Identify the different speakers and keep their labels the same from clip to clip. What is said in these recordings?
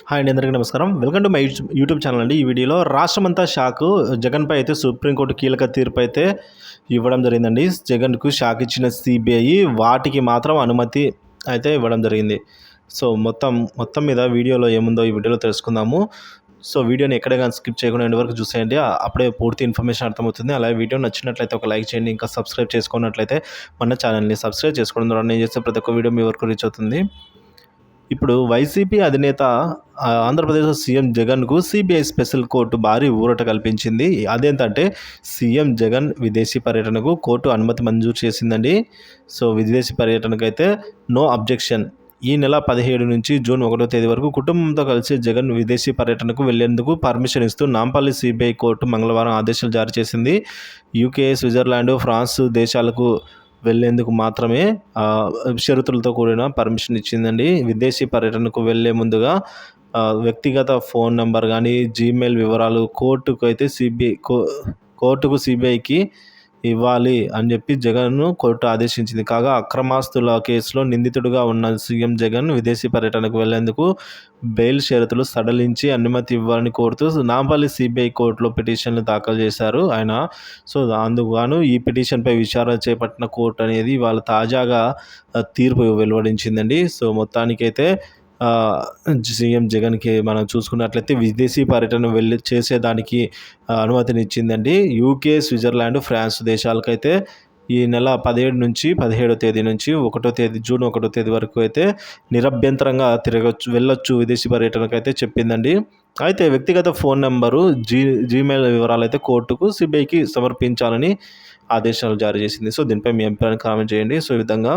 Speaker 1: Hi అండి, అందరికీ నమస్కారం. Welcome to my YouTube channel అండి. ఈ వీడియోలో రాష్ట్రమంతా షాకు. జగన్పై అయితే సుప్రీంకోర్టు కీలక తీర్పు అయితే ఇవ్వడం జరిగిందండి. జగన్కు షాక్ ఇచ్చిన సిబిఐ వాటికి మాత్రం అనుమతి అయితే ఇవ్వడం జరిగింది. సో మొత్తం మీద వీడియోలో ఏముందో ఈ వీడియోలో తెలుసుకుందాము. సో వీడియోని ఎక్కడ కానీ స్కిప్ చేయకుండా ఎండ్ వరకు చూసేయండి. అప్పుడే పూర్తి ఇన్ఫర్మేషన్ అర్థమవుతుంది. అలాగే వీడియో నచ్చినట్లయితే ఒక లైక్ చేయండి. ఇంకా సబ్స్క్రైబ్ చేసుకున్నట్లయితే మన ఛానల్ని సబ్స్క్రైబ్ చేసుకోవడం ద్వారా నేను చేసే ప్రతి ఒక్క వీడియో మీ వరకు రీచ్ అవుతుంది. ఇప్పుడు వైసీపీ అధినేత ఆంధ్రప్రదేశ్ సీఎం జగన్కు సిబిఐ స్పెషల్ కోర్టు భారీ ఊరట కల్పించింది. అదేంటంటే సీఎం జగన్ విదేశీ పర్యటనకు కోర్టు అనుమతి మంజూరు చేసిందండి. సో విదేశీ పర్యటనకు అయితే నో అబ్జెక్షన్. ఈ నెల 17 నుంచి జూన్ 1వ తేదీ వరకు కుటుంబంతో కలిసి జగన్ విదేశీ పర్యటనకు వెళ్లేందుకు పర్మిషన్ ఇస్తూ నాంపల్లి సిబిఐ కోర్టు మంగళవారం ఆదేశాలు జారీ చేసింది. యూకే, స్విట్జర్లాండ్, ఫ్రాన్స్ దేశాలకు వెళ్లేందుకు మాత్రమే షరతులతో కూడిన పర్మిషన్ ఇచ్చిందండి. విదేశీ పర్యటనకు వెళ్లే ముందుగా వ్యక్తిగత ఫోన్ నెంబర్ కానీ, జీమెయిల్ వివరాలు కోర్టుకు సిబిఐకి ఇవ్వాలి అని చెప్పి జగన్ను కోర్టు ఆదేశించింది. కాగా అక్రమాస్తుల కేసులో నిందితుడిగా ఉన్న సీఎం జగన్ విదేశీ పర్యటనకు వెళ్లేందుకు బెయిల్ షరతులు సడలించి అనుమతి ఇవ్వాలని కోరుతూ నాంపల్లి సిబిఐ కోర్టులో పిటిషన్లు దాఖలు చేశారు ఆయన. సో అందుకు గాను ఈ పిటిషన్పై విచారణ చేపట్టిన కోర్టు అనేది వాళ్ళ తాజాగా తీర్పు వెలువడించిందండి. సో మొత్తానికైతే సీఎం జగన్కి మనం చూసుకున్నట్లయితే విదేశీ పర్యటన చేసేదానికి అనుమతినిచ్చిందండి. యూకే, స్విట్జర్లాండ్, ఫ్రాన్స్ దేశాలకైతే ఈ నెల 17 నుంచి 17వ తేదీ నుంచి జూన్ 1వ తేదీ వరకు అయితే నిరభ్యంతరంగా వెళ్ళొచ్చు విదేశీ పర్యటనకు అయితే చెప్పిందండి. అయితే వ్యక్తిగత ఫోన్ నెంబరు, జీమెయిల్ వివరాలు అయితే కోర్టుకు సిబిఐకి సమర్పించాలని ఆదేశాలు జారీ చేసింది. సో దీనిపై మీ అభిప్రాయాన్ని కామెంట్ చేయండి. సో ఈ విధంగా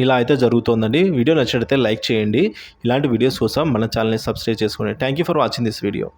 Speaker 1: ఇలా అయితే జరుగుతోందండి. వీడియో నచ్చినట్లయితే లైక్ చేయండి. ఇలాంటి వీడియోస్ కోసం మన ఛానల్ని సబ్స్క్రైబ్ చేసుకోండి. Thank you for watching this video.